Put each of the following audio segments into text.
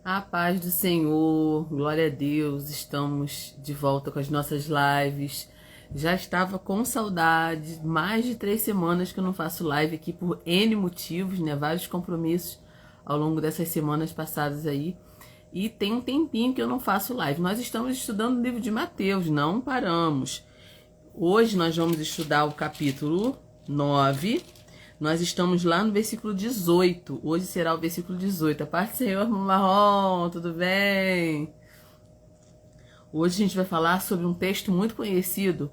A paz do Senhor, glória a Deus, estamos de volta com as nossas lives. Já estava com saudade, mais de 3 semanas que eu não faço live aqui por N motivos, né? Vários compromissos ao longo dessas semanas passadas aí. E tem um tempinho que eu não faço live. Nós estamos estudando o livro de Mateus, não paramos. Hoje nós vamos estudar o capítulo 9. Nós estamos lá no versículo 18. Hoje será o versículo 18. A paz do Senhor, irmão Marrom, tudo bem? Hoje a gente vai falar sobre um texto muito conhecido,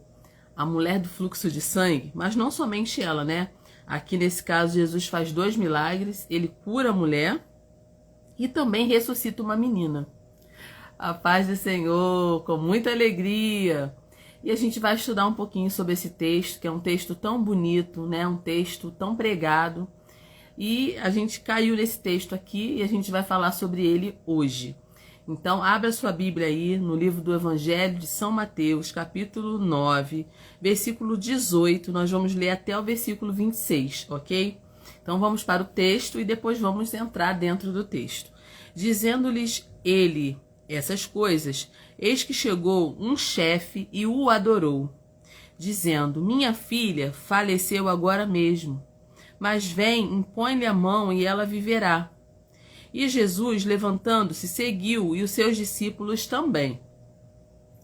a mulher do fluxo de sangue, mas não somente ela, né? Aqui nesse caso, Jesus faz 2 milagres, ele cura a mulher e também ressuscita uma menina. A paz do Senhor, com muita alegria. E a gente vai estudar um pouquinho sobre esse texto, que é um texto tão bonito, né? Um texto tão pregado. E a gente caiu nesse texto aqui e a gente vai falar sobre ele hoje. Então, abra sua Bíblia aí no livro do Evangelho de São Mateus, capítulo 9, versículo 18. Nós vamos ler até o versículo 26, ok? Então, vamos para o texto e depois vamos entrar dentro do texto. Dizendo-lhes ele essas coisas, eis que chegou um chefe e o adorou, dizendo: minha filha faleceu agora mesmo, mas vem, impõe-lhe a mão e ela viverá. E Jesus, levantando-se, seguiu, e os seus discípulos também.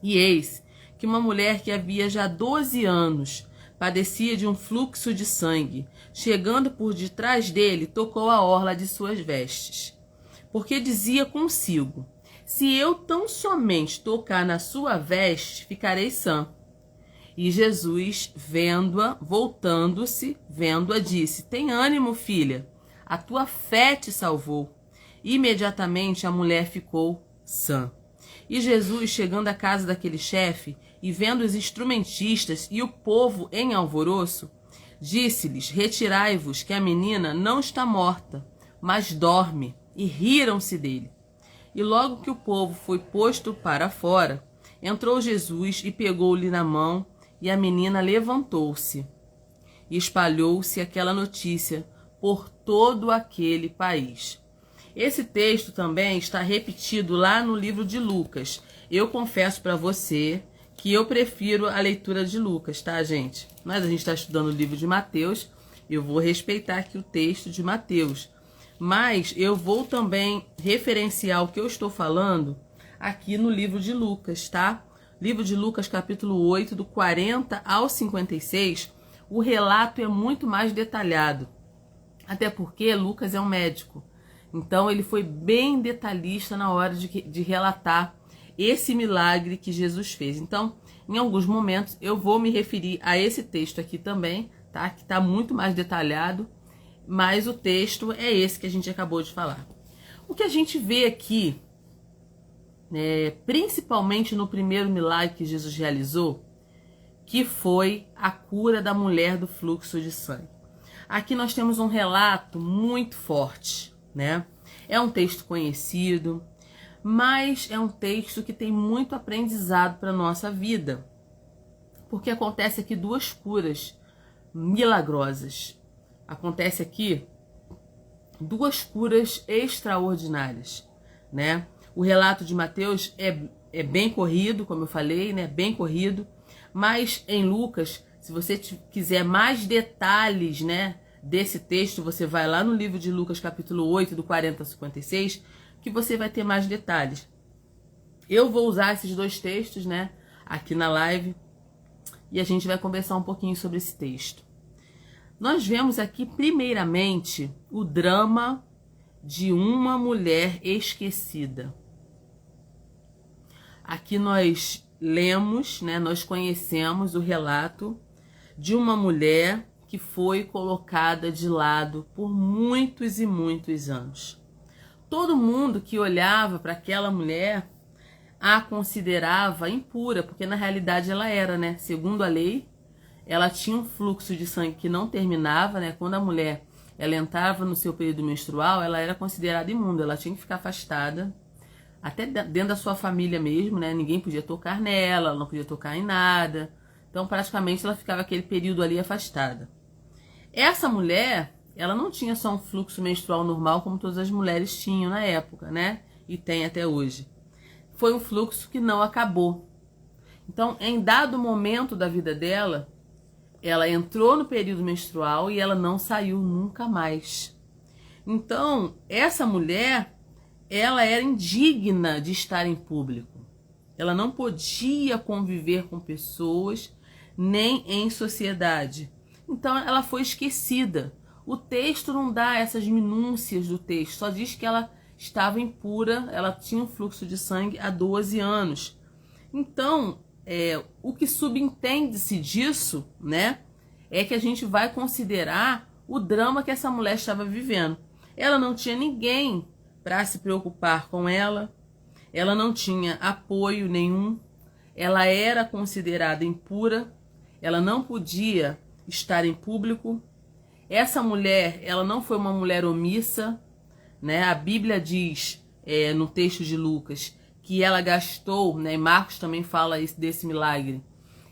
E eis que uma mulher que havia já 12 anos padecia de um fluxo de sangue, chegando por detrás dele, tocou a orla de suas vestes, porque dizia consigo: se eu tão somente tocar na sua veste, ficarei sã. E Jesus, vendo-a, voltando-se, vendo-a, disse: tem ânimo, filha, a tua fé te salvou. Imediatamente a mulher ficou sã. E Jesus, chegando à casa daquele chefe, e vendo os instrumentistas e o povo em alvoroço, disse-lhes: retirai-vos, que a menina não está morta, mas dorme. E riram-se dele. E logo que o povo foi posto para fora, entrou Jesus e pegou-lhe na mão, e a menina levantou-se. E espalhou-se aquela notícia por todo aquele país. Esse texto também está repetido lá no livro de Lucas. Eu confesso para você que eu prefiro a leitura de Lucas, tá, gente? Mas a gente está estudando o livro de Mateus, eu vou respeitar aqui o texto de Mateus. Mas eu vou também referenciar o que eu estou falando aqui no livro de Lucas, tá? Livro de Lucas, capítulo 8, do 40 ao 56, o relato é muito mais detalhado. Até porque Lucas é um médico. Então ele foi bem detalhista na hora de relatar esse milagre que Jesus fez. Então, em alguns momentos, eu vou me referir a esse texto aqui também, tá? Que está muito mais detalhado. Mas o texto é esse que a gente acabou de falar. O que a gente vê aqui, principalmente no primeiro milagre que Jesus realizou, que foi a cura da mulher do fluxo de sangue. Aqui nós temos um relato muito forte, né? É um texto conhecido, mas é um texto que tem muito aprendizado para a nossa vida. Porque acontece aqui 2 curas milagrosas. Acontece aqui 2 curas extraordinárias, né? O relato de Mateus é bem corrido, como eu falei, né? Bem corrido. Mas em Lucas, se você quiser mais detalhes, né, desse texto, você vai lá no livro de Lucas, capítulo 8, do 40 a 56, que você vai ter mais detalhes. Eu vou usar esses 2 textos, né, aqui na live, e a gente vai conversar um pouquinho sobre esse texto. Nós vemos aqui, primeiramente, o drama de uma mulher esquecida. Aqui nós lemos, né, nós conhecemos o relato de uma mulher que foi colocada de lado por muitos e muitos anos. Todo mundo que olhava para aquela mulher a considerava impura, porque na realidade ela era, né, segundo a lei, ela tinha um fluxo de sangue que não terminava, né? Quando a mulher ela entrava no seu período menstrual, ela era considerada imunda, ela tinha que ficar afastada, até dentro da sua família mesmo, né? Ninguém podia tocar nela, ela não podia tocar em nada. Então, praticamente, ela ficava aquele período ali afastada. Essa mulher, ela não tinha só um fluxo menstrual normal como todas as mulheres tinham na época, né? e tem até hoje. Foi um fluxo que não acabou. Então, em dado momento da vida dela, ela entrou no período menstrual e ela não saiu nunca mais. Então, essa mulher, ela era indigna de estar em público. Ela não podia conviver com pessoas, nem em sociedade. Então, ela foi esquecida. O texto não dá essas minúcias do texto, só diz que ela estava impura, ela tinha um fluxo de sangue há 12 anos. Então, o que subentende-se disso, né, é que a gente vai considerar o drama que essa mulher estava vivendo. Ela não tinha ninguém para se preocupar com ela, ela não tinha apoio nenhum, ela era considerada impura, ela não podia estar em público. Essa mulher, ela não foi uma mulher omissa, né? A Bíblia diz, no texto de Lucas, que ela gastou, né? E Marcos também fala desse milagre,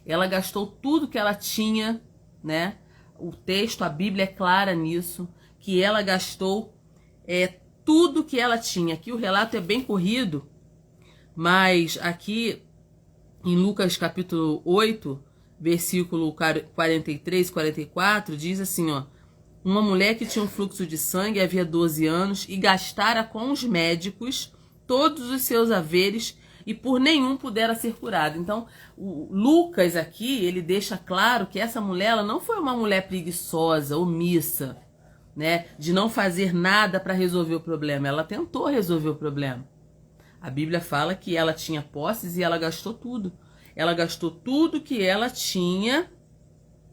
ela gastou tudo que ela tinha, né? O texto, a Bíblia é clara nisso, que ela gastou tudo que ela tinha. Aqui o relato é bem corrido, mas aqui em Lucas capítulo 8, versículo 43, 44, diz assim, ó: uma mulher que tinha um fluxo de sangue havia 12 anos e gastara com os médicos todos os seus haveres e por nenhum pudera ser curada. Então, o Lucas aqui, ele deixa claro que essa mulher, ela não foi uma mulher preguiçosa, omissa, né, de não fazer nada para resolver o problema. Ela tentou resolver o problema. A Bíblia fala que ela tinha posses e ela gastou tudo. Ela gastou tudo que ela tinha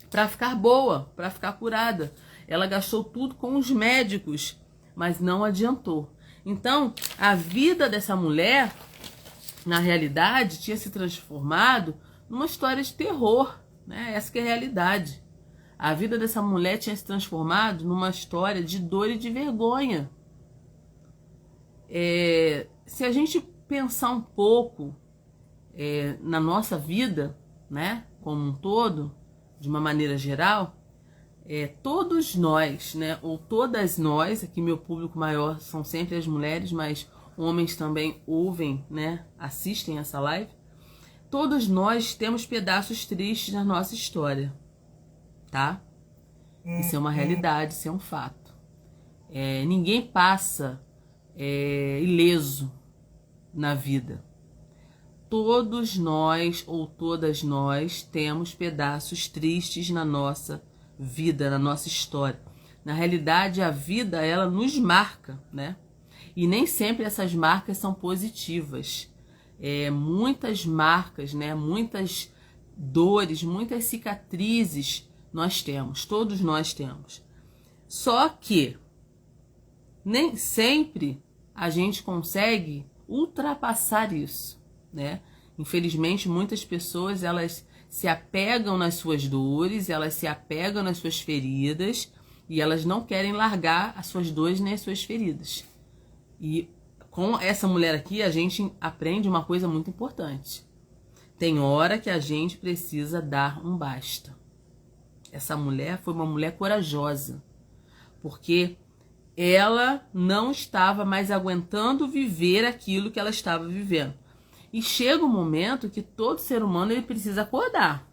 para ficar boa, para ficar curada. Ela gastou tudo com os médicos, mas não adiantou. Então, a vida dessa mulher, na realidade, tinha se transformado numa história de terror, né? Essa que é a realidade. A vida dessa mulher tinha se transformado numa história de dor e de vergonha. Se a gente pensar um pouco na nossa vida, né, como um todo, de uma maneira geral, todos nós, né, ou todas nós, aqui meu público maior são sempre as mulheres, mas homens também ouvem, né, assistem essa live, todos nós temos pedaços tristes na nossa história, tá? Isso é uma realidade, isso é um fato. Ninguém passa ileso na vida. Todos nós ou todas nós temos pedaços tristes na nossa vida, na nossa história. Na realidade, a vida, ela nos marca, né? E nem sempre essas marcas são positivas. Muitas marcas, né? Muitas dores, muitas cicatrizes nós temos, todos nós temos. Só que nem sempre a gente consegue ultrapassar isso, né? Infelizmente, muitas pessoas, elas se apegam nas suas dores, elas se apegam nas suas feridas e elas não querem largar as suas dores nem as suas feridas. E com essa mulher aqui, a gente aprende uma coisa muito importante. Tem hora que a gente precisa dar um basta. Essa mulher foi uma mulher corajosa, porque ela não estava mais aguentando viver aquilo que ela estava vivendo. E chega um momento que todo ser humano, ele precisa acordar.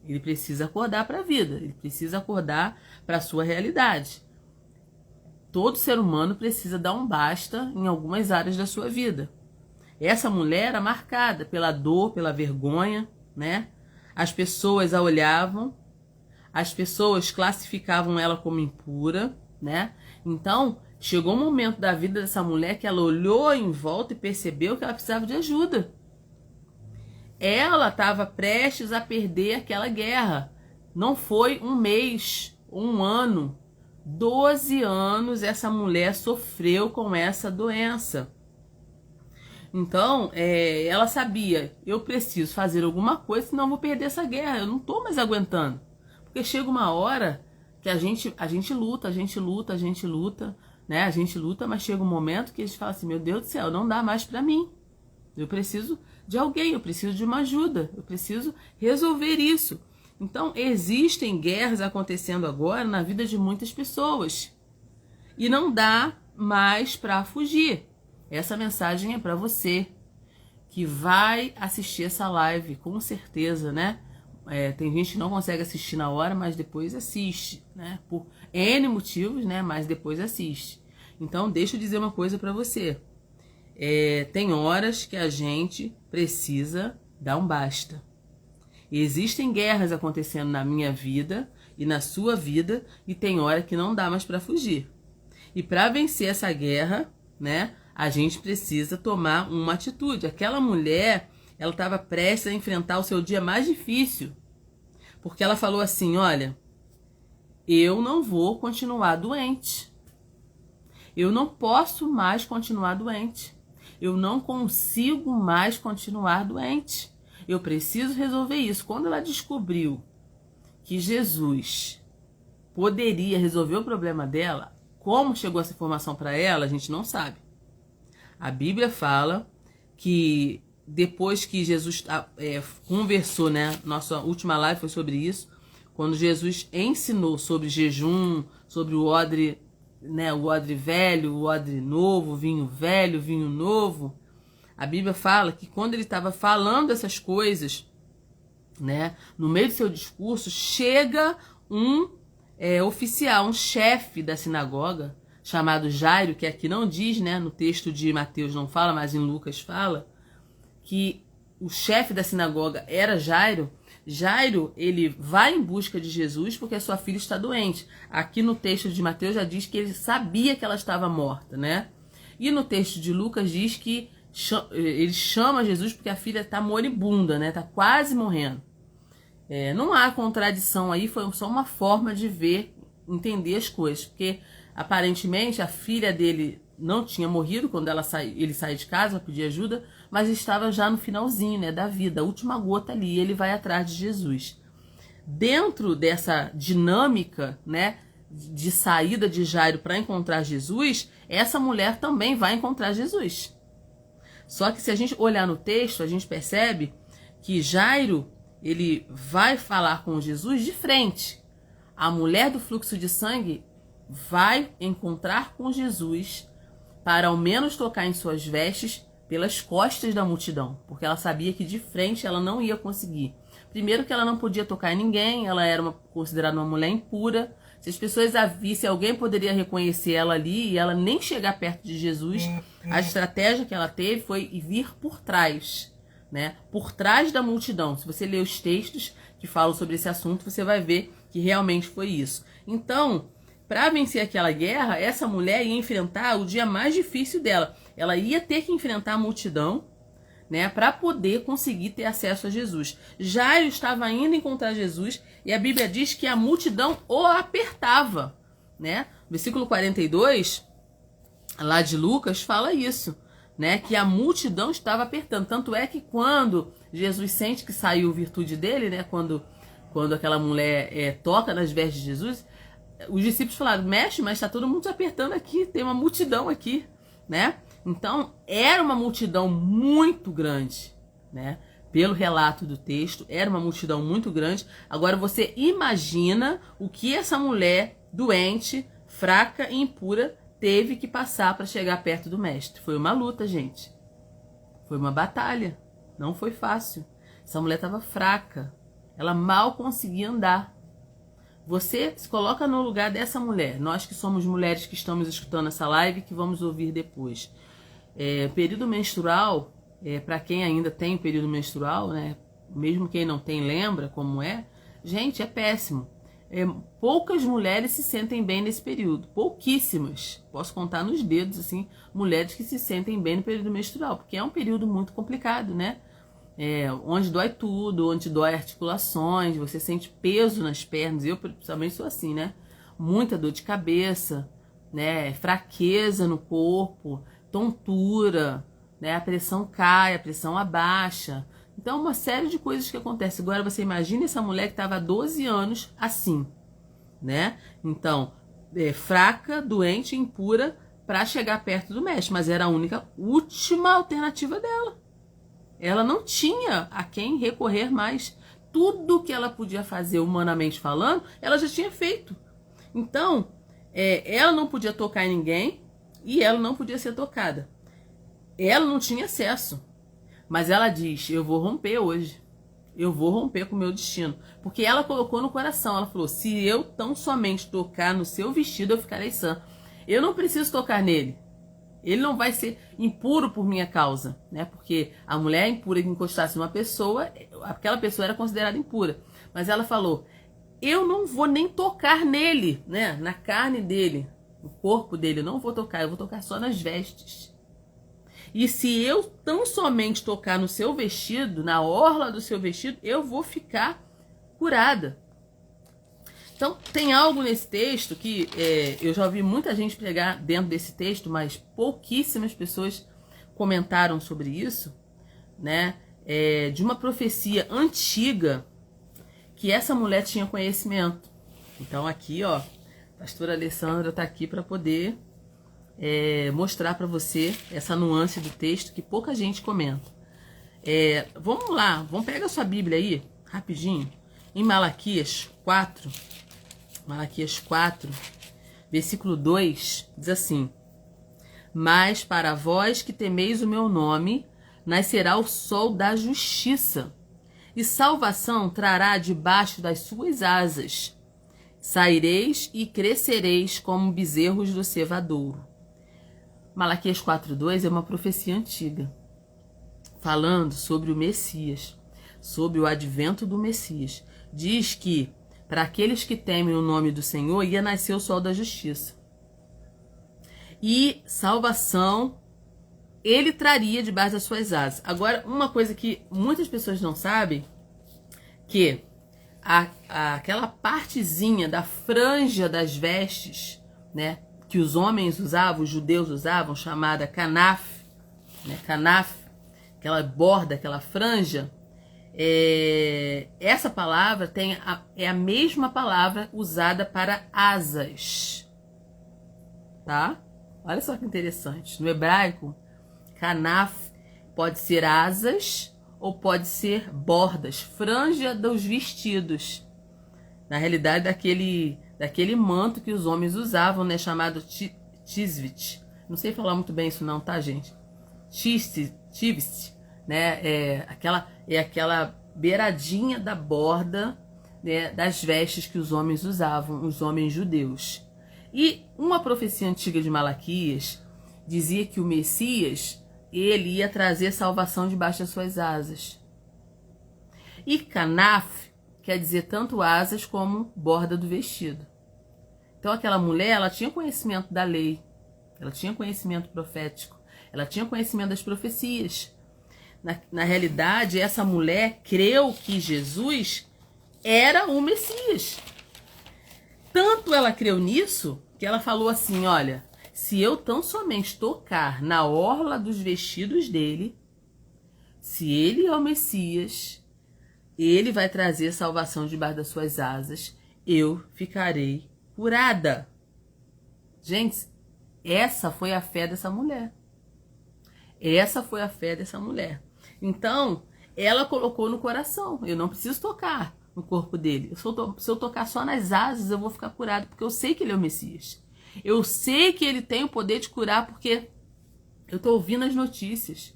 Ele precisa acordar para a vida, ele precisa acordar para a sua realidade. Todo ser humano precisa dar um basta em algumas áreas da sua vida. Essa mulher era marcada pela dor, pela vergonha, né? As pessoas a olhavam, as pessoas classificavam ela como impura, né? Então, chegou um momento da vida dessa mulher que ela olhou em volta e percebeu que ela precisava de ajuda. Ela estava prestes a perder aquela guerra. Não foi um mês, um ano. 12 anos essa mulher sofreu com essa doença. Então, ela sabia, eu preciso fazer alguma coisa, senão eu vou perder essa guerra. Eu não estou mais aguentando. Porque chega uma hora que a gente luta, né? A gente luta, mas chega um momento que a gente fala assim, meu Deus do céu, não dá mais para mim. Eu preciso de alguém, eu preciso de uma ajuda, eu preciso resolver isso. Então, existem guerras acontecendo agora na vida de muitas pessoas. E não dá mais para fugir. essa mensagem é para você que vai assistir essa live, com certeza, né? Tem gente que não consegue assistir na hora, mas depois assiste, né? Por N motivos, né? Mas depois assiste. Então, deixa eu dizer uma coisa para você. Tem horas que a gente precisa dar um basta. Existem guerras acontecendo na minha vida e na sua vida, e tem hora que não dá mais para fugir. E para vencer essa guerra, né, a gente precisa tomar uma atitude. Aquela mulher, ela estava prestes a enfrentar o seu dia mais difícil, porque ela falou assim: olha, eu não vou continuar doente. Eu não posso mais continuar doente. Eu não consigo mais continuar doente. Eu preciso resolver isso. Quando ela descobriu que Jesus poderia resolver o problema dela, como chegou essa informação para ela, a gente não sabe. A Bíblia fala que depois que Jesus conversou, né? Nossa última live foi sobre isso. Quando Jesus ensinou sobre jejum, sobre o odre, né? O odre velho, o odre novo, vinho velho, vinho novo. A Bíblia fala que quando ele estava falando essas coisas, né? No meio do seu discurso, chega um oficial, um chefe da sinagoga, chamado Jairo, que aqui não diz, né? No texto de Mateus não fala, mas em Lucas fala, que o chefe da sinagoga era Jairo. Jairo, ele vai em busca de Jesus porque a sua filha está doente. Aqui no texto de Mateus já diz que ele sabia que ela estava morta, né? E no texto de Lucas diz que ele chama Jesus porque a filha está moribunda, né? Está quase morrendo. Não há contradição aí, foi só uma forma de ver, entender as coisas. Porque aparentemente a filha dele não tinha morrido quando ele sai de casa para pedir ajuda, mas estava já no finalzinho, né, da vida, a última gota ali, e ele vai atrás de Jesus. Dentro dessa dinâmica, né, de saída de Jairo para encontrar Jesus, essa mulher também vai encontrar Jesus. Só que se a gente olhar no texto, a gente percebe que Jairo, ele vai falar com Jesus de frente. A mulher do fluxo de sangue vai encontrar com Jesus para ao menos tocar em suas vestes pelas costas da multidão, porque ela sabia que de frente ela não ia conseguir. Primeiro que ela não podia tocar em ninguém, ela era considerada uma mulher impura. Se as pessoas a vissem, alguém poderia reconhecer ela ali e ela nem chegar perto de Jesus. A estratégia que ela teve foi vir por trás, né? Por trás da multidão. Se você ler os textos que falam sobre esse assunto, você vai ver que realmente foi isso. Então, para vencer aquela guerra, essa mulher ia enfrentar o dia mais difícil dela. Ela ia ter que enfrentar a multidão, né, para poder conseguir ter acesso a Jesus. Jairo estava indo encontrar Jesus e a Bíblia diz que a multidão o apertava, né? Versículo 42, lá de Lucas, fala isso, né, que a multidão estava apertando. Tanto é que quando Jesus sente que saiu virtude dele, né, quando aquela mulher toca nas vestes de Jesus, os discípulos falaram: mestre, mas está todo mundo te apertando aqui, tem uma multidão aqui, né? Então, era uma multidão muito grande, né? Pelo relato do texto, era uma multidão muito grande. Agora, você imagina o que essa mulher doente, fraca e impura teve que passar para chegar perto do mestre. Foi uma luta, gente. Foi uma batalha. Não foi fácil. Essa mulher estava fraca. Ela mal conseguia andar. Você se coloca no lugar dessa mulher. Nós que somos mulheres que estamos escutando essa live, que vamos ouvir depois. Período menstrual, para quem ainda tem período menstrual, né? Mesmo quem não tem lembra como é. Gente, é péssimo. Poucas mulheres se sentem bem nesse período. Pouquíssimas. Posso contar nos dedos, assim, mulheres que se sentem bem no período menstrual. Porque é um período muito complicado, né? Onde dói tudo, onde dói articulações, você sente peso nas pernas. Eu, principalmente, sou assim, né? Muita dor de cabeça, né? Fraqueza no corpo, tontura, né? A pressão cai, a pressão abaixa. Então, uma série de coisas que acontecem. Agora, você imagina essa mulher que estava há 12 anos assim, né? Então, fraca, doente, impura, para chegar perto do mestre. Mas era a última alternativa dela. Ela não tinha a quem recorrer mais. Tudo que ela podia fazer humanamente falando, ela já tinha feito. Então, ela não podia tocar em ninguém e ela não podia ser tocada. ela não tinha acesso. Mas ela diz, eu vou romper hoje. Eu vou romper com o meu destino. Porque ela colocou no coração, ela falou, se eu tão somente tocar no seu vestido, eu ficarei sã. Eu não preciso tocar nele. Ele não vai ser impuro por minha causa, né? Porque a mulher impura que encostasse numa pessoa, aquela pessoa era considerada impura. Mas ela falou, eu não vou nem tocar nele, né? Na carne dele, no corpo dele, eu não vou tocar, eu vou tocar só nas vestes. E se eu tão somente tocar no seu vestido, na orla do seu vestido, eu vou ficar curada. Então, tem algo nesse texto que eu já ouvi muita gente pregar dentro desse texto, mas pouquíssimas pessoas comentaram sobre isso, né? De uma profecia antiga que essa mulher tinha conhecimento. Então, aqui, ó, a pastora Alessandra está aqui para poder mostrar para você essa nuance do texto que pouca gente comenta. Vamos lá, vamos pegar a sua Bíblia aí, rapidinho, em Malaquias 4, versículo 2, diz assim, mas para vós que temeis o meu nome, nascerá o sol da justiça, e salvação trará debaixo das suas asas. Saireis e crescereis como bezerros do cevadouro. Malaquias 4:2 é uma profecia antiga, falando sobre o Messias, sobre o advento do Messias. Diz que para aqueles que temem o nome do Senhor ia nascer o sol da justiça. E salvação ele traria debaixo das suas asas. Agora, uma coisa que muitas pessoas não sabem, que aquela partezinha da franja das vestes, né, que os homens usavam, os judeus usavam, chamada canaf, né, canaf, aquela borda, aquela franja, essa palavra é a mesma palavra usada para asas, tá? Olha só que interessante. No hebraico, canaf pode ser asas ou pode ser bordas, franja dos vestidos. Na realidade, daquele manto que os homens usavam, né, chamado tisvit. Não sei falar muito bem isso não, tá, gente? Tisvit, né, aquela beiradinha da borda, né, das vestes que os homens usavam, os homens judeus. E uma profecia antiga de Malaquias dizia que o Messias, ele ia trazer salvação debaixo das suas asas. E canaf quer dizer tanto asas como borda do vestido. Então aquela mulher, ela tinha conhecimento da lei, ela tinha conhecimento profético, ela tinha conhecimento das profecias. Na realidade, essa mulher creu que Jesus era o Messias. Tanto ela creu nisso, que ela falou assim, olha, se eu tão somente tocar na orla dos vestidos dele, se ele é o Messias, ele vai trazer salvação debaixo das suas asas, eu ficarei curada. Gente, essa foi a fé dessa mulher. Essa foi a fé dessa mulher. Então, ela colocou no coração, eu não preciso tocar no corpo dele. Se eu tocar só nas asas, eu vou ficar curado, porque eu sei que ele é o Messias. Eu sei que ele tem o poder de curar, porque eu estou ouvindo as notícias.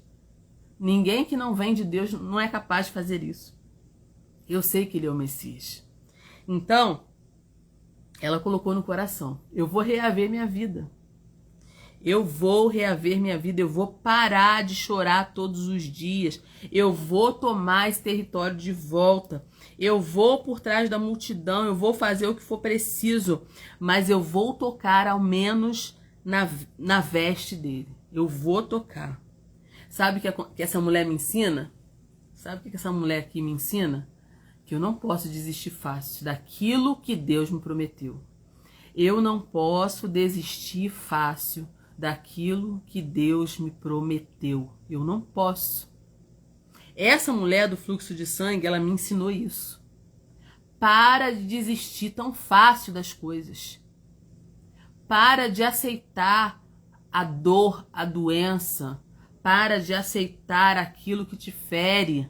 Ninguém que não vem de Deus não é capaz de fazer isso. Eu sei que ele é o Messias. Então, ela colocou no coração, eu vou reaver minha vida. Eu vou reaver minha vida, eu vou parar de chorar todos os dias, eu vou tomar esse território de volta, eu vou por trás da multidão, eu vou fazer o que for preciso, mas eu vou tocar ao menos na veste dele, eu vou tocar. Sabe o que essa mulher me ensina? Sabe o que essa mulher aqui me ensina? Que eu não posso desistir fácil daquilo que Deus me prometeu. Eu não posso desistir fácil daquilo que Deus me prometeu. Eu não posso. Essa mulher do fluxo de sangue, ela me ensinou isso. Para de desistir tão fácil das coisas. Para de aceitar a dor, a doença. Para de aceitar aquilo que te fere.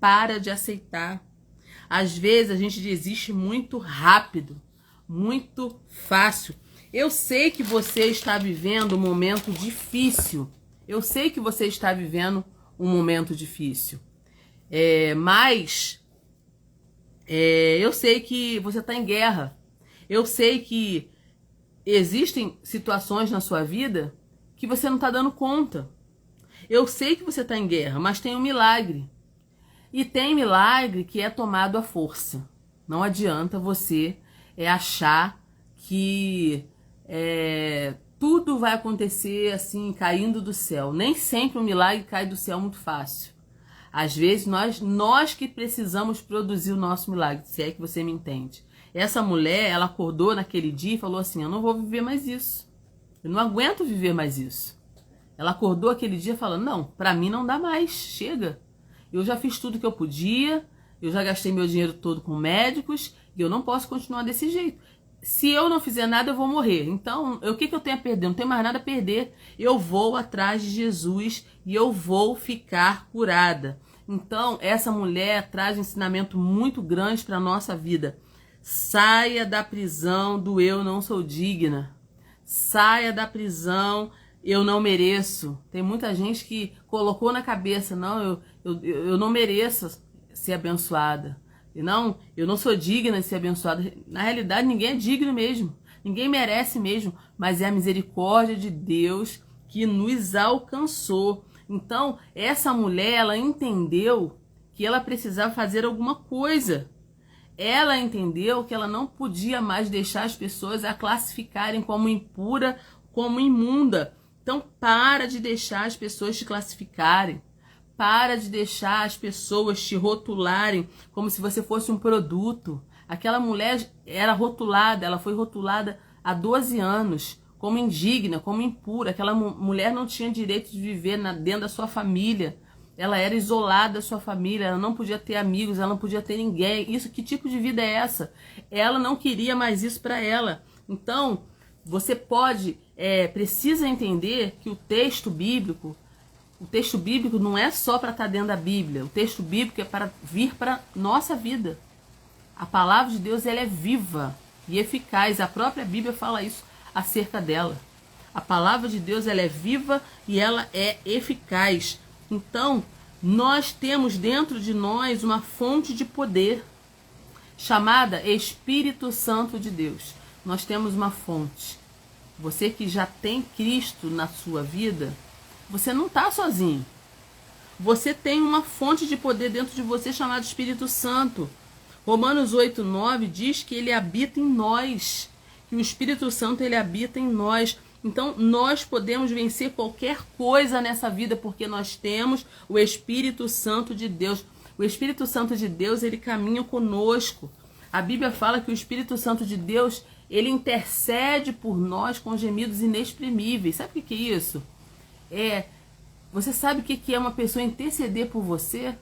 Para de aceitar. Às vezes a gente desiste muito rápido, muito fácil. Eu sei que você está vivendo um momento difícil. Eu sei que você está vivendo um momento difícil, mas eu sei que você está em guerra. Eu sei que existem situações na sua vida que você não está dando conta. Eu sei que você está em guerra, mas tem um milagre. E tem milagre que é tomado à força. Não adianta você achar que tudo vai acontecer assim, caindo do céu. Nem sempre um milagre cai do céu muito fácil. Às vezes nós que precisamos produzir o nosso milagre, se é que você me entende. Essa mulher, ela acordou naquele dia e falou assim, eu não vou viver mais isso. Eu não aguento viver mais isso. Ela acordou aquele dia falando, não, pra mim não dá mais, chega. Eu já fiz tudo que eu podia, eu já gastei meu dinheiro todo com médicos e eu não posso continuar desse jeito. Se eu não fizer nada, eu vou morrer. Então, o que eu tenho a perder? Não tenho mais nada a perder. Eu vou atrás de Jesus e eu vou ficar curada. Então, essa mulher traz um ensinamento muito grande para a nossa vida. Saia da prisão do eu não sou digna. Saia da prisão, eu não mereço. Tem muita gente que colocou na cabeça, não, eu não mereço ser abençoada. E não, eu não sou digna de ser abençoada. Na realidade, ninguém é digno mesmo. Ninguém merece mesmo. Mas é a misericórdia de Deus que nos alcançou. Então, essa mulher, ela entendeu que ela precisava fazer alguma coisa. Ela entendeu que ela não podia mais deixar as pessoas a classificarem como impura, como imunda. Então, para de deixar as pessoas te classificarem. Para de deixar as pessoas te rotularem como se você fosse um produto. Aquela mulher era rotulada, ela foi rotulada há 12 anos como indigna, como impura. Aquela mulher não tinha direito de viver dentro da sua família. Ela era isolada da sua família, ela não podia ter amigos, ela não podia ter ninguém. Isso, que tipo de vida é essa? Ela não queria mais isso para ela. Então, você precisa entender que o texto bíblico não é só para estar dentro da Bíblia. O texto bíblico é para vir para nossa vida. A palavra de Deus, ela é viva e eficaz. A própria Bíblia fala isso acerca dela. A palavra de Deus, ela é viva e ela é eficaz. Então, nós temos dentro de nós uma fonte de poder chamada Espírito Santo de Deus. Nós temos uma fonte. Você que já tem Cristo na sua vida, você não está sozinho. Você tem uma fonte de poder dentro de você chamada Espírito Santo. Romanos 8:9 diz que ele habita em nós. Que o Espírito Santo, ele habita em nós. Então, nós podemos vencer qualquer coisa nessa vida porque nós temos o Espírito Santo de Deus. O Espírito Santo de Deus, ele caminha conosco. A Bíblia fala que o Espírito Santo de Deus, ele intercede por nós com gemidos inexprimíveis. Sabe o que é isso? Você sabe o que é uma pessoa interceder por você?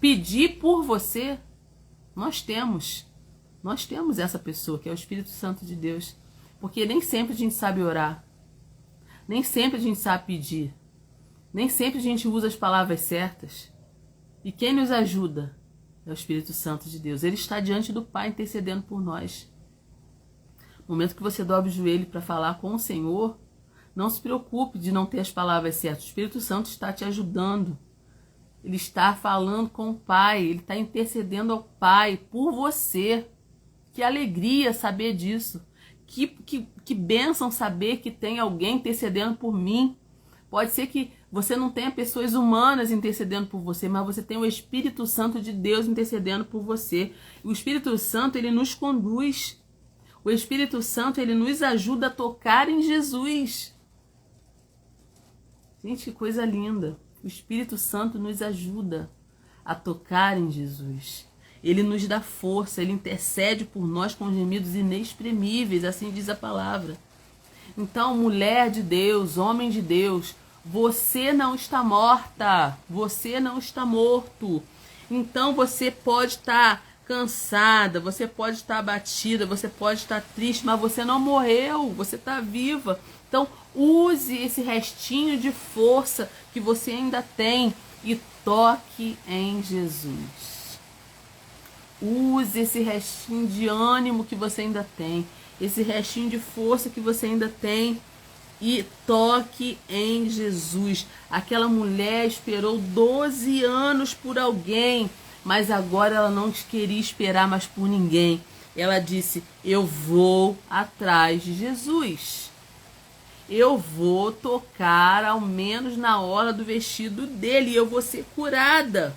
Pedir por você? Nós temos essa pessoa, que é o Espírito Santo de Deus. Porque nem sempre a gente sabe orar. Nem sempre a gente sabe pedir. Nem sempre a gente usa as palavras certas. E quem nos ajuda é o Espírito Santo de Deus. Ele está diante do Pai intercedendo por nós. No momento que você dobra o joelho para falar com o Senhor, não se preocupe de não ter as palavras certas. O Espírito Santo está te ajudando. Ele está falando com o Pai. Ele está intercedendo ao Pai por você. Que alegria saber disso. Que bênção saber que tem alguém intercedendo por mim. Pode ser que você não tenha pessoas humanas intercedendo por você, mas você tem o Espírito Santo de Deus intercedendo por você. O Espírito Santo, ele nos conduz. O Espírito Santo, ele nos ajuda a tocar em Jesus. Gente, que coisa linda. O Espírito Santo nos ajuda a tocar em Jesus. Ele nos dá força, ele intercede por nós com gemidos inexprimíveis, assim diz a palavra. Então, mulher de Deus, homem de Deus, você não está morta, você não está morto. Então, você pode estar cansada, você pode estar abatida, você pode estar triste, mas você não morreu, você está viva. Então, use esse restinho de força que você ainda tem e toque em Jesus. Use esse restinho de ânimo que você ainda tem, esse restinho de força que você ainda tem e toque em Jesus. Aquela mulher esperou 12 anos por alguém, mas agora ela não queria esperar mais por ninguém. Ela disse: eu vou atrás de Jesus. Eu vou tocar ao menos na orla do vestido dele e eu vou ser curada.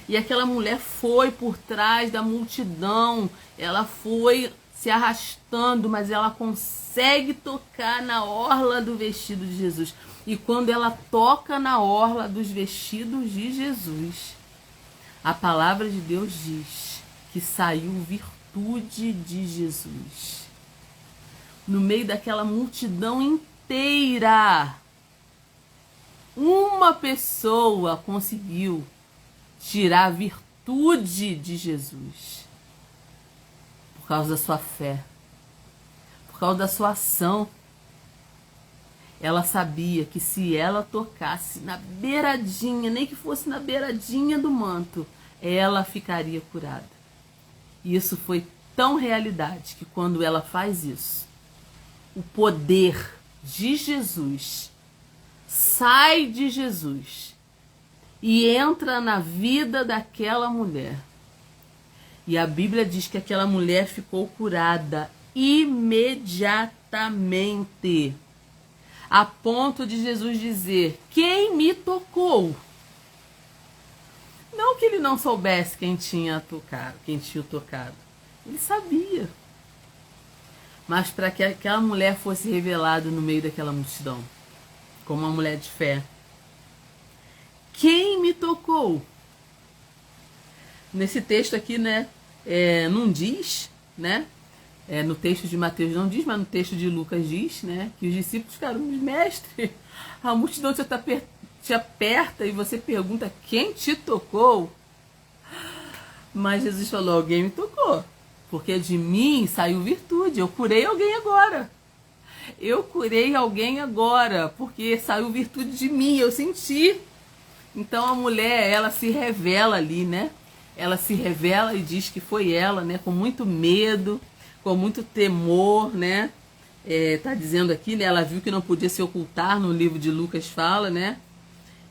E aquela mulher foi por trás da multidão, ela foi se arrastando, mas ela consegue tocar na orla do vestido de Jesus. E quando ela toca na orla dos vestidos de Jesus, a palavra de Deus diz que saiu virtude de Jesus. No meio daquela multidão inteira, uma pessoa conseguiu tirar a virtude de Jesus por causa da sua fé, por causa da sua ação. Ela sabia que se ela tocasse na beiradinha, nem que fosse na beiradinha do manto, ela ficaria curada. E isso foi tão realidade que quando ela faz isso, o poder de Jesus sai de Jesus e entra na vida daquela mulher. E a Bíblia diz que aquela mulher ficou curada imediatamente, a ponto de Jesus dizer: quem me tocou? Não que ele não soubesse quem tinha tocado, quem tinha o tocado. Ele sabia. Mas para que aquela mulher fosse revelada no meio daquela multidão, como uma mulher de fé. Quem me tocou? Nesse texto aqui, né, não diz, né? No texto de Mateus não diz, mas no texto de Lucas diz, né, que os discípulos ficaram: mestre, a multidão te aperta e você pergunta quem te tocou. Mas Jesus falou: alguém me tocou, porque de mim saiu virtude. Eu curei alguém agora. Eu curei alguém agora, porque saiu virtude de mim, eu senti. Então a mulher, ela se revela ali, né? Ela se revela e diz que foi ela, né? Com muito medo, com muito temor, né? Tá dizendo aqui, né? Ela viu que não podia se ocultar, no livro de Lucas fala, né?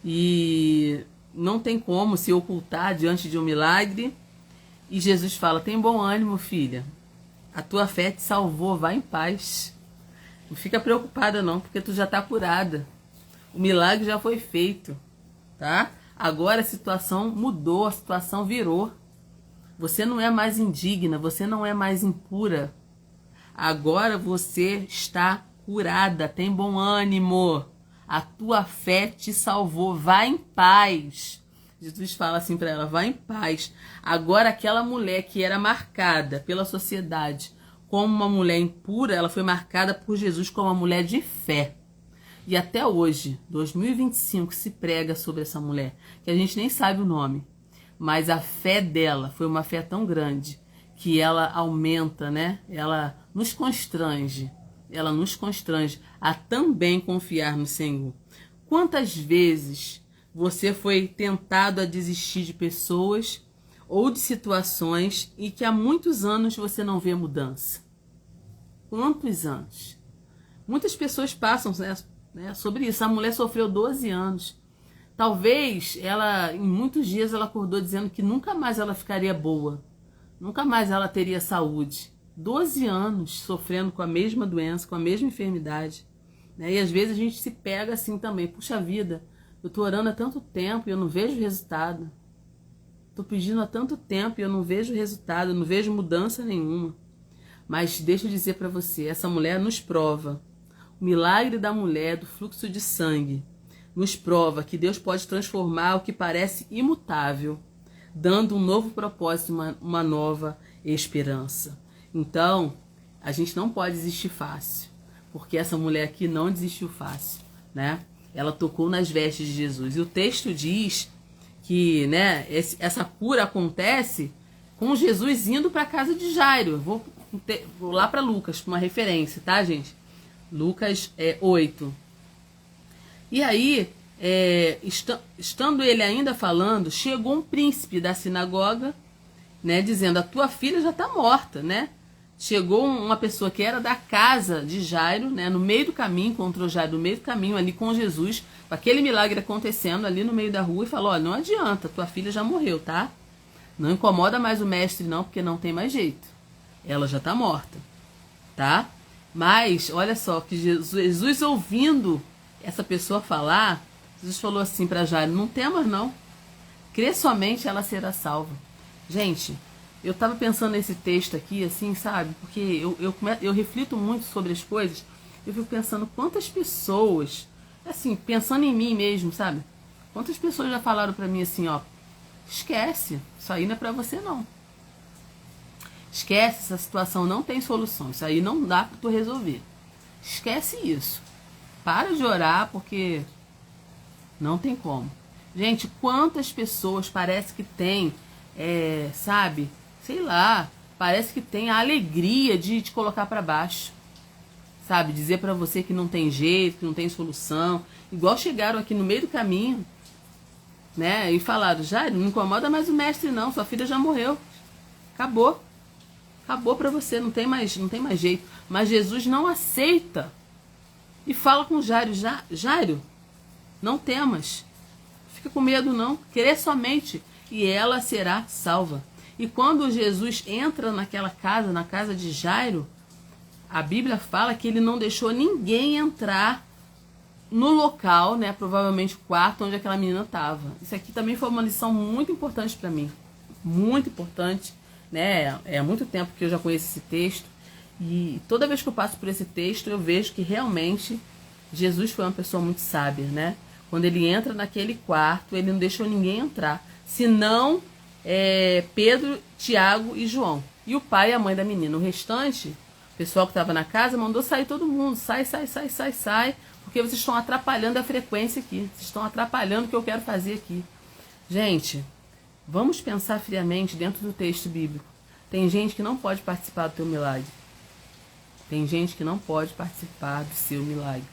E não tem como se ocultar diante de um milagre. E Jesus fala: tem bom ânimo, filha. A tua fé te salvou, vai em paz. Não fica preocupada não, porque tu já tá curada. O milagre já foi feito, tá? Agora a situação mudou, a situação virou. Você não é mais indigna, você não é mais impura. Agora você está curada, tem bom ânimo. A tua fé te salvou, vai em paz. Jesus fala assim para ela: vai em paz. Agora aquela mulher que era marcada pela sociedade como uma mulher impura, ela foi marcada por Jesus como uma mulher de fé. E até hoje, 2025, se prega sobre essa mulher, que a gente nem sabe o nome. Mas a fé dela foi uma fé tão grande que ela aumenta, né? Ela nos constrange a também confiar no Senhor. Quantas vezes você foi tentado a desistir de pessoas ou de situações e que há muitos anos você não vê mudança? Quantos anos? Muitas pessoas passam, né, sobre isso. A mulher sofreu 12 anos. Talvez ela, em muitos dias, ela acordou dizendo que nunca mais ela ficaria boa. Nunca mais ela teria saúde. 12 anos sofrendo com a mesma doença, com a mesma enfermidade. Né? E às vezes a gente se pega assim também. Puxa vida, eu tô orando há tanto tempo e eu não vejo resultado. Tô pedindo há tanto tempo e eu não vejo resultado, eu não vejo mudança nenhuma. Mas deixa eu dizer para você, essa mulher nos prova. O milagre da mulher, do fluxo de sangue, nos prova que Deus pode transformar o que parece imutável, dando um novo propósito, uma nova esperança. Então, a gente não pode desistir fácil, porque essa mulher aqui não desistiu fácil, né? Ela tocou nas vestes de Jesus. E o texto diz que, né, essa cura acontece com Jesus indo para a casa de Jairo. Vou lá para Lucas, para uma referência, tá, gente? Lucas 8. E aí, estando ele ainda falando, chegou um príncipe da sinagoga, né, dizendo: a tua filha já está morta, né? chegou uma pessoa que era da casa de Jairo, né, no meio do caminho, encontrou Jairo no meio do caminho ali com Jesus, com aquele milagre acontecendo ali no meio da rua e falou, olha, não adianta, tua filha já morreu, tá? Não incomoda mais o mestre não, porque não tem mais jeito. Ela já tá morta, tá? Mas, olha só, que Jesus ouvindo essa pessoa falar, Jesus falou assim para Jairo, não temas não, crê somente, ela será salva. Gente, eu tava pensando nesse texto aqui, assim, sabe? Porque eu reflito muito sobre as coisas, eu fico pensando quantas pessoas, assim, pensando em mim mesmo, sabe? Quantas pessoas já falaram pra mim assim, ó, esquece, isso aí não é pra você não. Esquece, essa situação não tem solução, isso aí não dá pra tu resolver. Esquece isso. Para de orar, porque não tem como. Gente, quantas pessoas parece que tem, sabe, sei lá, parece que tem a alegria de te colocar para baixo, sabe, dizer para você que não tem jeito, que não tem solução, igual chegaram aqui no meio do caminho, né, e falaram, já não incomoda mais o mestre não, sua filha já morreu, acabou para você, não tem mais jeito. Mas Jesus não aceita e fala com Jairo, Jairo, não temas, fica com medo não, crê somente e ela será salva. E quando Jesus entra naquela casa, na casa de Jairo, a Bíblia fala que ele não deixou ninguém entrar no local, né, provavelmente o quarto onde aquela menina estava. Isso aqui também foi uma lição muito importante para mim, muito importante, né? É há muito tempo que eu já conheço esse texto e toda vez que eu passo por esse texto eu vejo que realmente Jesus foi uma pessoa muito sábia, né? Quando ele entra naquele quarto, ele não deixou ninguém entrar, senão Pedro, Tiago e João. E o pai e a mãe da menina. O restante, o pessoal que estava na casa, mandou sair todo mundo. Sai, porque vocês estão atrapalhando a frequência aqui. Vocês estão atrapalhando o que eu quero fazer aqui. Gente, vamos pensar friamente dentro do texto bíblico. Tem gente que não pode participar do teu milagre. Tem gente que não pode participar do seu milagre.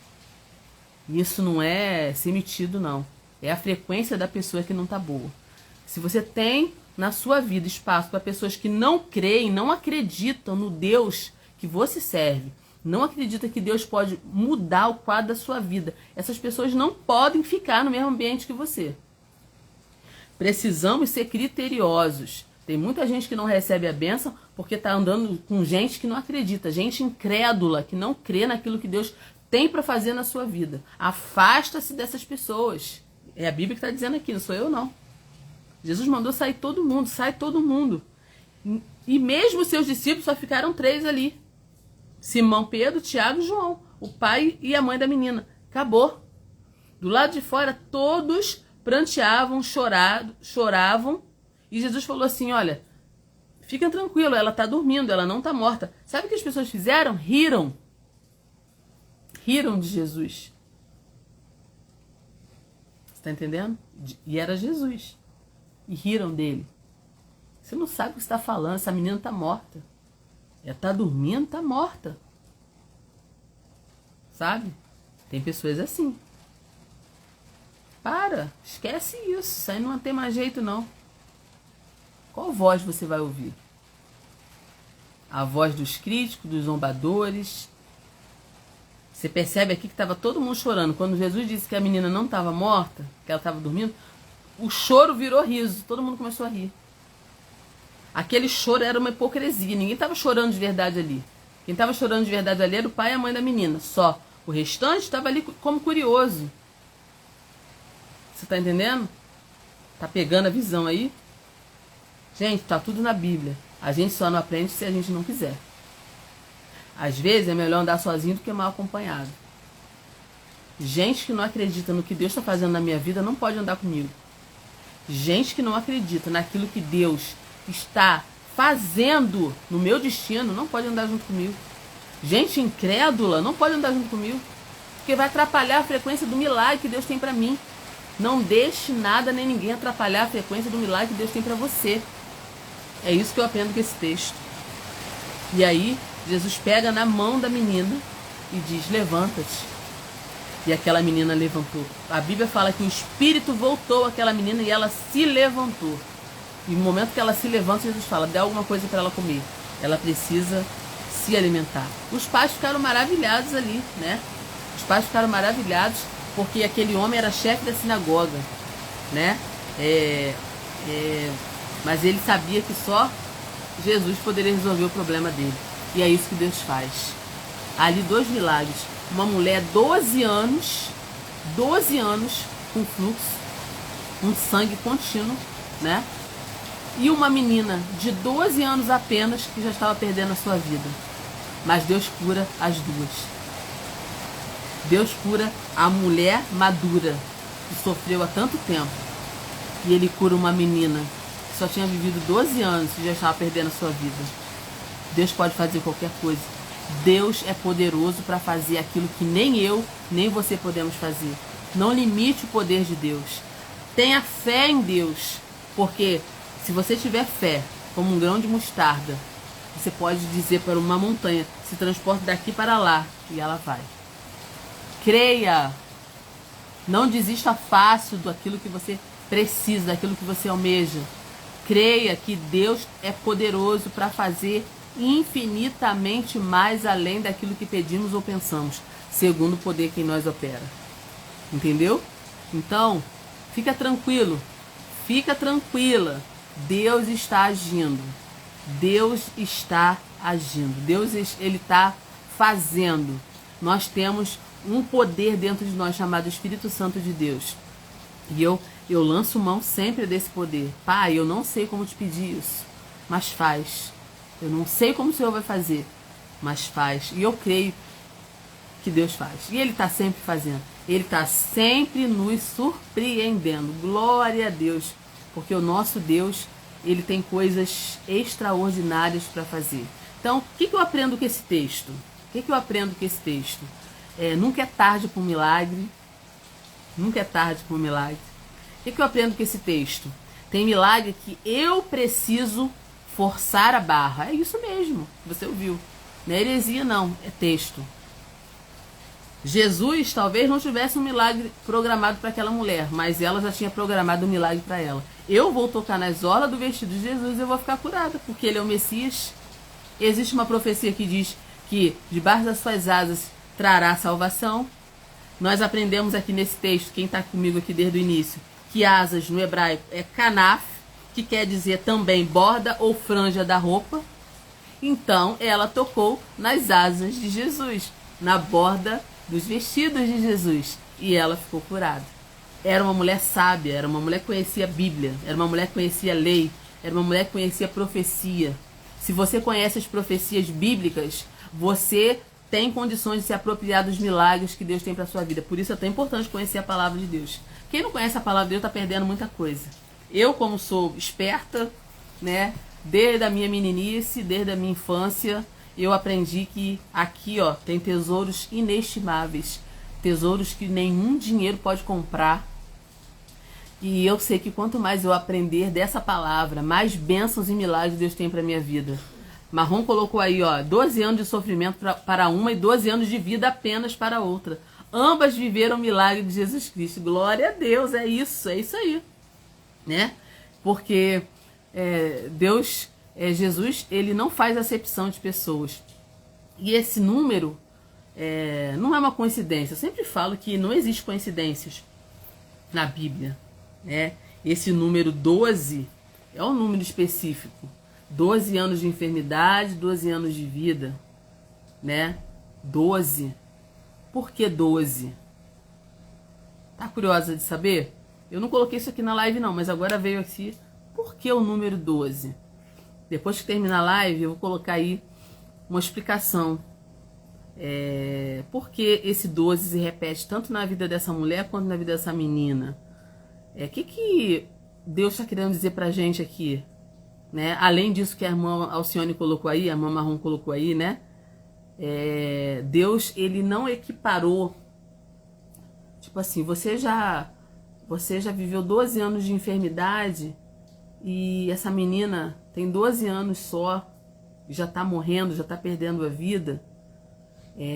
Isso não é ser metido, não. É a frequência da pessoa que não está boa. Se você tem na sua vida espaço para pessoas que não creem, não acreditam no Deus que você serve, não acreditam que Deus pode mudar o quadro da sua vida, essas pessoas não podem ficar no mesmo ambiente que você. Precisamos ser criteriosos. Tem muita gente que não recebe a bênção porque está andando com gente que não acredita, gente incrédula, que não crê naquilo que Deus tem para fazer na sua vida. Afasta-se dessas pessoas. É a Bíblia que está dizendo aqui, não sou eu não. Jesus mandou sair todo mundo, sai todo mundo. E mesmo seus discípulos só ficaram 3 ali. Simão, Pedro, Tiago e João. O pai e a mãe da menina. Acabou. Do lado de fora, todos pranteavam, choravam. E Jesus falou assim, olha, fica tranquilo, ela está dormindo, ela não está morta. Sabe o que as pessoas fizeram? Riram. Riram de Jesus. Você está entendendo? E era Jesus. E riram dele. Você não sabe o que você está falando, essa menina está morta. Ela está dormindo, está morta. Sabe? Tem pessoas assim. Para, esquece isso. Isso aí não tem mais jeito, não. Qual voz você vai ouvir? A voz dos críticos, dos zombadores. Você percebe aqui que estava todo mundo chorando. Quando Jesus disse que a menina não estava morta, que ela estava dormindo, o choro virou riso. Todo mundo começou a rir. Aquele choro era uma hipocrisia. Ninguém estava chorando de verdade ali. Quem estava chorando de verdade ali era o pai e a mãe da menina. Só. O restante estava ali como curioso. Você está entendendo? Tá pegando a visão aí? Gente, tá tudo na Bíblia. A gente só não aprende se a gente não quiser. Às vezes é melhor andar sozinho do que mal acompanhado. Gente que não acredita no que Deus está fazendo na minha vida não pode andar comigo. Gente que não acredita naquilo que Deus está fazendo no meu destino não pode andar junto comigo. Gente incrédula não pode andar junto comigo, porque vai atrapalhar a frequência do milagre que Deus tem para mim. Não deixe nada nem ninguém atrapalhar a frequência do milagre que Deus tem para você. É isso que eu aprendo com esse texto. E aí, Jesus pega na mão da menina e diz, levanta-te. E aquela menina levantou. A Bíblia fala que o Espírito voltou àquela menina e ela se levantou. E no momento que ela se levanta, Jesus fala, dê alguma coisa para ela comer. Ela precisa se alimentar. Os pais ficaram maravilhados ali, né? Os pais ficaram maravilhados porque aquele homem era chefe da sinagoga, né? Mas ele sabia que só Jesus poderia resolver o problema dele. E é isso que Deus faz. Ali 2 milagres. Uma mulher 12 anos com fluxo, um sangue contínuo, né? E uma menina de 12 anos apenas que já estava perdendo a sua vida. Mas Deus cura as duas. Deus cura a mulher madura que sofreu há tanto tempo. E ele cura uma menina que só tinha vivido 12 anos e já estava perdendo a sua vida. Deus pode fazer qualquer coisa. Deus é poderoso para fazer aquilo que nem eu, nem você podemos fazer. Não limite o poder de Deus. Tenha fé em Deus, porque se você tiver fé, como um grão de mostarda, você pode dizer para uma montanha, se transporte daqui para lá, e ela vai. Creia. Não desista fácil daquilo que você precisa, daquilo que você almeja. Creia que Deus é poderoso para fazer infinitamente mais além daquilo que pedimos ou pensamos, segundo o poder que em nós opera. Entendeu? Então, fica tranquilo, fica tranquila. Deus está agindo. Deus está agindo. Deus, ele está fazendo. Nós temos um poder dentro de nós chamado Espírito Santo de Deus. E eu lanço mão sempre desse poder. Pai, eu não sei como te pedir isso, mas faz. Eu não sei como o Senhor vai fazer, mas faz. E eu creio que Deus faz. E Ele está sempre fazendo. Ele está sempre nos surpreendendo. Glória a Deus. Porque o nosso Deus, Ele tem coisas extraordinárias para fazer. Então, o que eu aprendo com esse texto? O que eu aprendo com esse texto? Nunca é tarde para um milagre. Nunca é tarde para um milagre. O que eu aprendo com esse texto? Tem milagre que eu preciso forçar a barra. É isso mesmo, você ouviu. Não é heresia não, é texto. Jesus talvez não tivesse um milagre programado para aquela mulher, mas ela já tinha programado um milagre para ela. Eu vou tocar nas orlas do vestido de Jesus e eu vou ficar curada, porque ele é o Messias. Existe uma profecia que diz que debaixo das suas asas trará salvação. Nós aprendemos aqui nesse texto, quem está comigo aqui desde o início, que asas no hebraico é kanaf, que quer dizer também borda ou franja da roupa. Então ela tocou nas asas de Jesus, na borda dos vestidos de Jesus, e ela ficou curada. Era uma mulher sábia, era uma mulher que conhecia a Bíblia, era uma mulher que conhecia a lei, era uma mulher que conhecia a profecia. Se você conhece as profecias bíblicas, você tem condições de se apropriar dos milagres que Deus tem para sua vida. Por isso é tão importante conhecer a palavra de Deus. Quem não conhece a palavra de Deus está perdendo muita coisa. Eu, como sou esperta, né, desde a minha meninice, desde a minha infância, eu aprendi que aqui, ó, tem tesouros inestimáveis, tesouros que nenhum dinheiro pode comprar. E eu sei que quanto mais eu aprender dessa palavra, mais bênçãos e milagres Deus tem para minha vida. Marrom colocou aí, ó, 12 anos de sofrimento para uma e 12 anos de vida apenas para a outra. Ambas viveram o milagre de Jesus Cristo. Glória a Deus, é isso aí. Né? Porque Deus, Jesus, ele não faz acepção de pessoas. E esse número não é uma coincidência. Eu sempre falo que não existe coincidências na Bíblia. Né? Esse número 12 é um número específico. 12 anos de enfermidade, 12 anos de vida. Né? 12. Por que 12? Tá curiosa de saber? Eu não coloquei isso aqui na live não, mas agora veio aqui. Por que o número 12? Depois que terminar a live, eu vou colocar aí uma explicação. Por que esse 12 se repete tanto na vida dessa mulher quanto na vida dessa menina? O que Deus está querendo dizer pra gente aqui? Né? Além disso que a irmã Alcione colocou aí, a irmã Marrom colocou aí, né? Deus, ele não equiparou. Tipo assim, você já viveu 12 anos de enfermidade e essa menina tem 12 anos só, já está morrendo, já está perdendo a vida.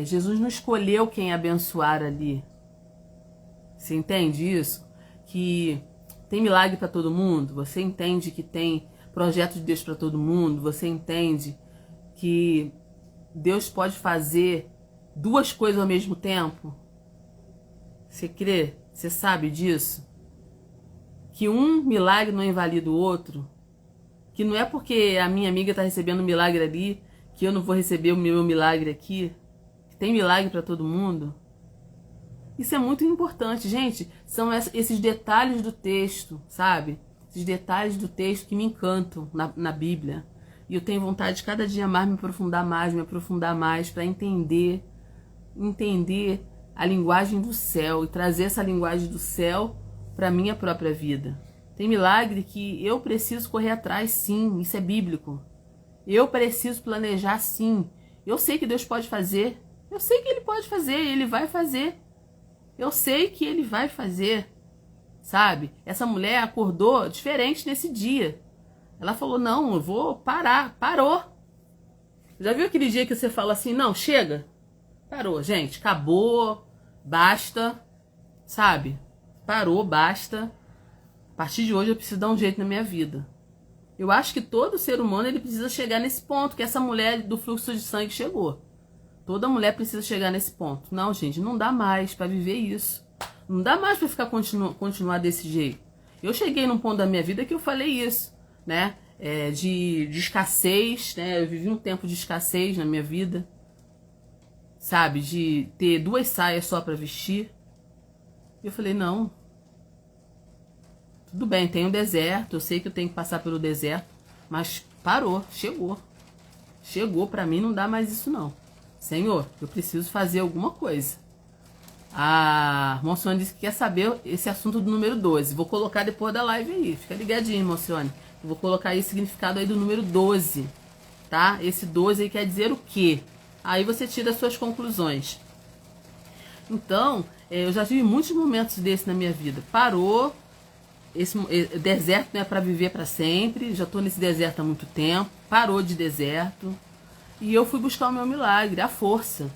Jesus não escolheu quem abençoar ali. Você entende isso? Que tem milagre para todo mundo? Você entende que tem projeto de Deus para todo mundo? Você entende que Deus pode fazer duas coisas ao mesmo tempo? Você crê? Você sabe disso? Que um milagre não invalida o outro? Que não é porque a minha amiga está recebendo um milagre ali, que eu não vou receber o meu milagre aqui? Que tem milagre para todo mundo? Isso é muito importante, gente. São esses detalhes do texto, sabe? Esses detalhes do texto que me encantam na Bíblia. E eu tenho vontade de cada dia mais me aprofundar mais, para entender a linguagem do céu e trazer essa linguagem do céu para minha própria vida. Tem milagre que eu preciso correr atrás, sim, isso é bíblico. Eu preciso planejar, sim. Eu sei que Deus pode fazer. Eu sei que Ele pode fazer, Ele vai fazer. Eu sei que Ele vai fazer, sabe? Essa mulher acordou diferente nesse dia. Ela falou, não, eu vou parar. Parou. Já viu aquele dia que você fala assim, não, chega? Parou, gente, acabou, basta, sabe? Parou, basta. A partir de hoje eu preciso dar um jeito na minha vida. Eu acho que todo ser humano ele precisa chegar nesse ponto que essa mulher do fluxo de sangue chegou. Toda mulher precisa chegar nesse ponto. Não, gente, não dá mais para viver isso. Não dá mais para ficar continuar desse jeito. Eu cheguei num ponto da minha vida que eu falei isso, né? De escassez, né? Eu vivi um tempo de escassez na minha vida, sabe? De ter 2 saias só para vestir. E eu falei, não. Tudo bem, tem um deserto, eu sei que eu tenho que passar pelo deserto, mas parou, chegou. Chegou, para mim não dá mais isso não. Senhor, eu preciso fazer alguma coisa. A Mocione disse que quer saber esse assunto do número 12. Vou colocar depois da live aí. Fica ligadinho, Mocione. Vou colocar aí o significado aí do número 12. Tá? Esse 12 aí quer dizer o quê? Aí você tira as suas conclusões. Então, eu já tive muitos momentos desses na minha vida. Parou. Esse deserto não é para viver para sempre. Já estou nesse deserto há muito tempo. Parou de deserto. E eu fui buscar o meu milagre, a força.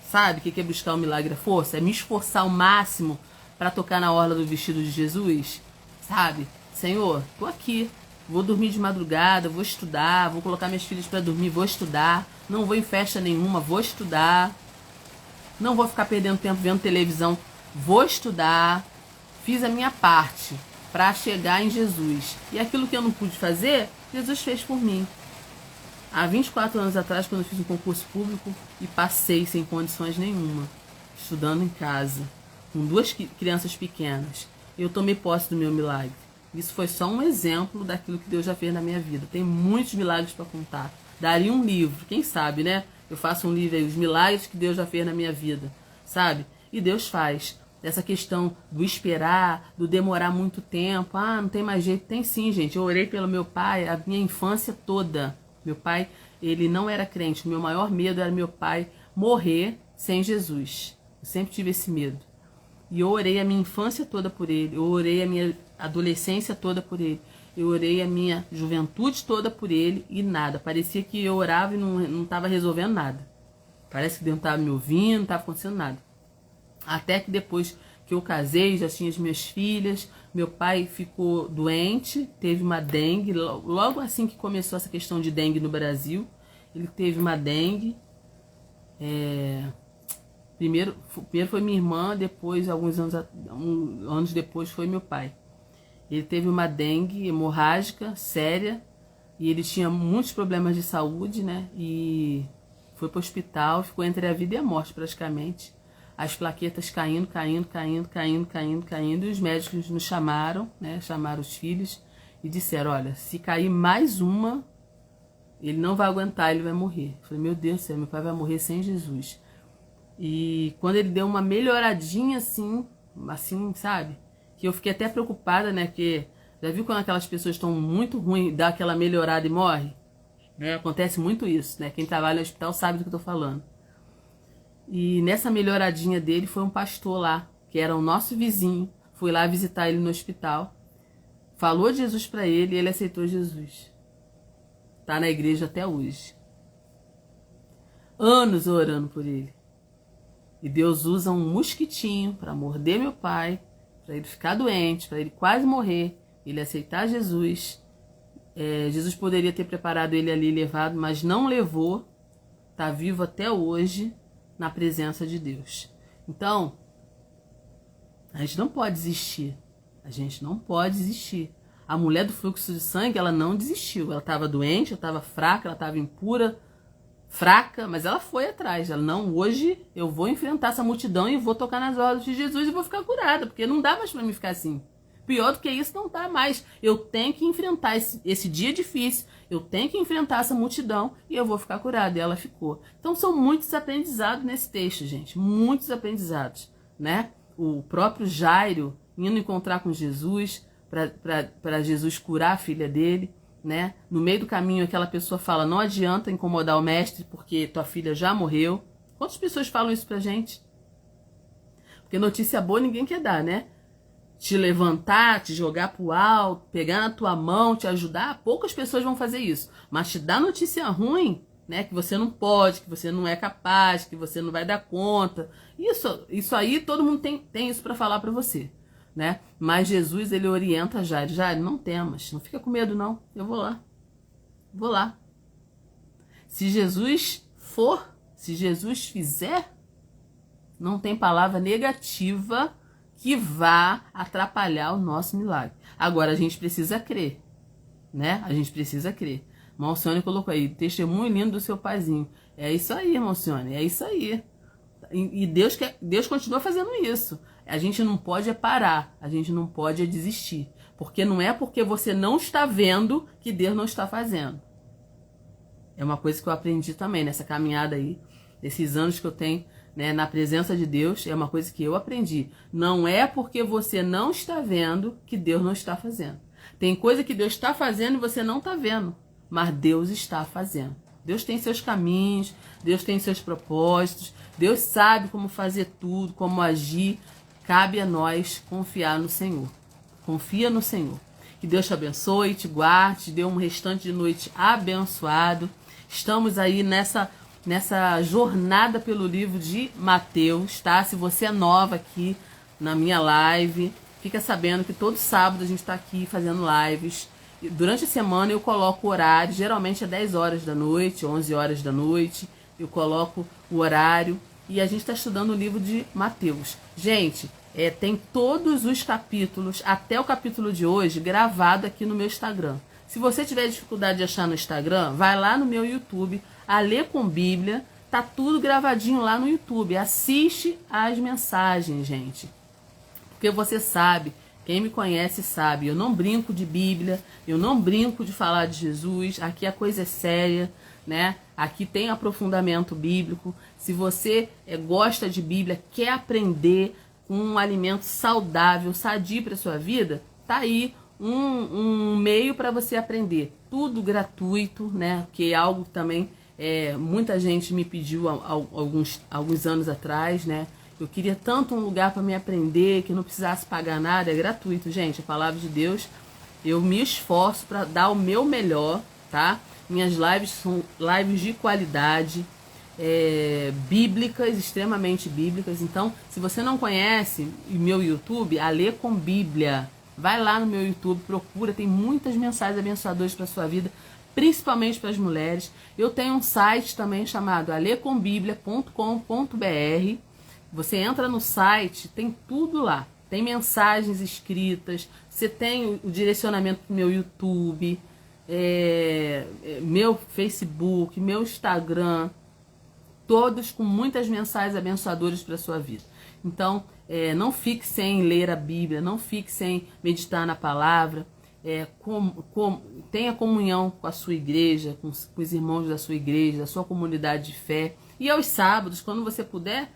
Sabe o que é buscar o milagre, a força? É me esforçar ao máximo para tocar na orla do vestido de Jesus. Sabe? Senhor, tô aqui. Vou dormir de madrugada, vou estudar, vou colocar minhas filhas para dormir, vou estudar. Não vou em festa nenhuma, vou estudar. Não vou ficar perdendo tempo vendo televisão, vou estudar. Fiz a minha parte para chegar em Jesus. E aquilo que eu não pude fazer, Jesus fez por mim. Há 24 anos atrás, quando eu fiz um concurso público e passei sem condições nenhuma, estudando em casa, com 2 crianças pequenas, eu tomei posse do meu milagre. Isso foi só um exemplo daquilo que Deus já fez na minha vida. Tem muitos milagres para contar. Daria um livro, quem sabe, né? Eu faço um livro aí, os milagres que Deus já fez na minha vida, sabe? E Deus faz. Essa questão do esperar, do demorar muito tempo. Ah, não tem mais jeito. Tem sim, gente. Eu orei pelo meu pai a minha infância toda. Meu pai, ele não era crente. O meu maior medo era meu pai morrer sem Jesus. Eu sempre tive esse medo. E eu orei a minha infância toda por ele. Eu orei a minha adolescência toda por ele. Eu orei a minha juventude toda por ele e nada. Parecia que eu orava e não estava resolvendo nada. Parece que Deus não estava me ouvindo, não estava acontecendo nada. Até que depois que eu casei, já tinha as minhas filhas, meu pai ficou doente, teve uma dengue, logo assim que começou essa questão de dengue no Brasil, ele teve uma dengue, primeiro foi minha irmã, depois, alguns anos depois, foi meu pai. Ele teve uma dengue hemorrágica, séria, e ele tinha muitos problemas de saúde, né, e foi para o hospital, ficou entre a vida e a morte praticamente. As plaquetas caindo, e os médicos nos chamaram, né, chamaram os filhos e disseram, olha, se cair mais uma, ele não vai aguentar, ele vai morrer. Eu falei, meu Deus do céu, meu pai vai morrer sem Jesus. E quando ele deu uma melhoradinha assim, sabe, que eu fiquei até preocupada, né, porque já viu quando aquelas pessoas estão muito ruins, dá aquela melhorada e morre? Acontece muito isso, né, quem trabalha no hospital sabe do que eu tô falando. E nessa melhoradinha dele foi um pastor lá, que era o nosso vizinho. Fui lá visitar ele no hospital. Falou de Jesus para ele e ele aceitou Jesus. Tá na igreja até hoje. Anos orando por ele. E Deus usa um mosquitinho para morder meu pai, para ele ficar doente, para ele quase morrer, ele aceitar Jesus. Jesus poderia ter preparado ele ali e levado, mas não levou. está vivo até hoje na presença de Deus. Então, a gente não pode desistir. A gente não pode desistir. A mulher do fluxo de sangue, ela não desistiu. Ela estava doente, ela estava fraca, ela estava impura, fraca, mas ela foi atrás. Ela, não, hoje eu vou enfrentar essa multidão e vou tocar nas ordens de Jesus e vou ficar curada, porque não dá mais para mim ficar assim. Pior do que isso não dá mais. Eu tenho que enfrentar esse dia difícil, eu tenho que enfrentar essa multidão e eu vou ficar curada. E ela ficou. Então são muitos aprendizados nesse texto, gente. Muitos aprendizados, né? O próprio Jairo indo encontrar com Jesus para Jesus curar a filha dele, né? No meio do caminho aquela pessoa fala, não adianta incomodar o mestre porque tua filha já morreu. Quantas pessoas falam isso pra gente? Porque notícia boa ninguém quer dar, né? Te levantar, te jogar pro alto, pegar na tua mão, te ajudar, poucas pessoas vão fazer isso. Mas te dar notícia ruim, né? Que você não pode, que você não é capaz, que você não vai dar conta. Isso aí todo mundo tem isso para falar para você, né? Mas Jesus, ele orienta Jairo. Jairo, não temas, não fica com medo não. Eu vou lá. Vou lá. Se Jesus fizer, não tem palavra negativa que vá atrapalhar o nosso milagre. Agora, a gente precisa crer, né? A gente precisa crer. Malcione colocou aí, testemunho lindo do seu paizinho. É isso aí, Malcione, é isso aí. E Deus continua fazendo isso. A gente não pode parar, a gente não pode desistir. Porque não é porque você não está vendo que Deus não está fazendo. É uma coisa que eu aprendi também nessa caminhada aí, nesses anos que eu tenho, né, na presença de Deus, é uma coisa que eu aprendi. Não é porque você não está vendo que Deus não está fazendo. Tem coisa que Deus está fazendo e você não está vendo, mas Deus está fazendo. Deus tem seus caminhos, Deus tem seus propósitos, Deus sabe como fazer tudo, como agir. Cabe a nós confiar no Senhor. Confia no Senhor. Que Deus te abençoe, te guarde, te dê um restante de noite abençoado. Estamos aí nessa jornada pelo livro de Mateus, tá? Se você é nova aqui na minha live, fica sabendo que todo sábado a gente está aqui fazendo lives. Durante a semana eu coloco o horário, geralmente é 10 horas da noite, 11 horas da noite, eu coloco o horário e a gente está estudando o livro de Mateus. Gente, tem todos os capítulos, até o capítulo de hoje, gravado aqui no meu Instagram. Se você tiver dificuldade de achar no Instagram, vai lá no meu YouTube, a Ler com Bíblia, tá tudo gravadinho lá no YouTube. Assiste as mensagens, gente. Porque você sabe, quem me conhece sabe, eu não brinco de Bíblia, eu não brinco de falar de Jesus, aqui a coisa é séria, né? Aqui tem aprofundamento bíblico. Se você gosta de Bíblia, quer aprender com um alimento saudável, sadio para sua vida, tá aí um meio para você aprender. Tudo gratuito, né? Que é algo que também muita gente me pediu alguns anos atrás, né? Eu queria tanto um lugar para me aprender, que não precisasse pagar nada, é gratuito, gente. A palavra de Deus, eu me esforço para dar o meu melhor, tá? Minhas lives são lives de qualidade, bíblicas, extremamente bíblicas. Então, se você não conhece o meu YouTube, a Ler com Bíblia, vai lá no meu YouTube, procura, tem muitas mensagens abençoadoras para sua vida, principalmente para as mulheres. Eu tenho um site também chamado alecombiblia.com.br. Você entra no site, tem tudo lá. Tem mensagens escritas, você tem o direcionamento do meu YouTube, meu Facebook, meu Instagram, todos com muitas mensagens abençoadoras para a sua vida. Então, não fique sem ler a Bíblia, não fique sem meditar na palavra, tenha comunhão com a sua igreja, com os irmãos da sua igreja, da sua comunidade de fé. E aos sábados, quando você puder,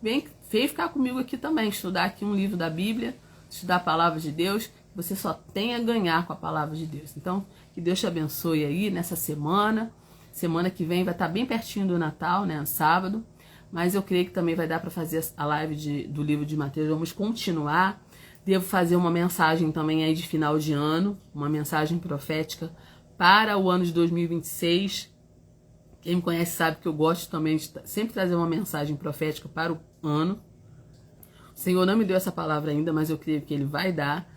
vem ficar comigo aqui também, estudar aqui um livro da Bíblia, estudar a palavra de Deus. Você só tem a ganhar com a palavra de Deus. Então, que Deus te abençoe aí nessa semana. Semana que vem vai estar bem pertinho do Natal, né? Sábado. Mas eu creio que também vai dar para fazer a live do livro de Mateus. Vamos continuar. Devo fazer uma mensagem também aí de final de ano. Uma mensagem profética para o ano de 2026. Quem me conhece sabe que eu gosto também de sempre trazer uma mensagem profética para o ano. O Senhor não me deu essa palavra ainda, mas eu creio que Ele vai dar.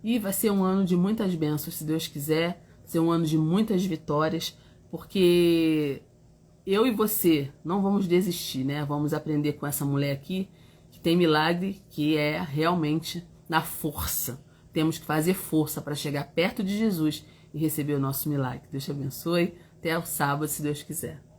E vai ser um ano de muitas bênçãos, se Deus quiser. Vai ser um ano de muitas vitórias, porque eu e você não vamos desistir, né? Vamos aprender com essa mulher aqui, que tem milagre, que é realmente na força. Temos que fazer força para chegar perto de Jesus e receber o nosso milagre. Deus te abençoe. Até o sábado, se Deus quiser.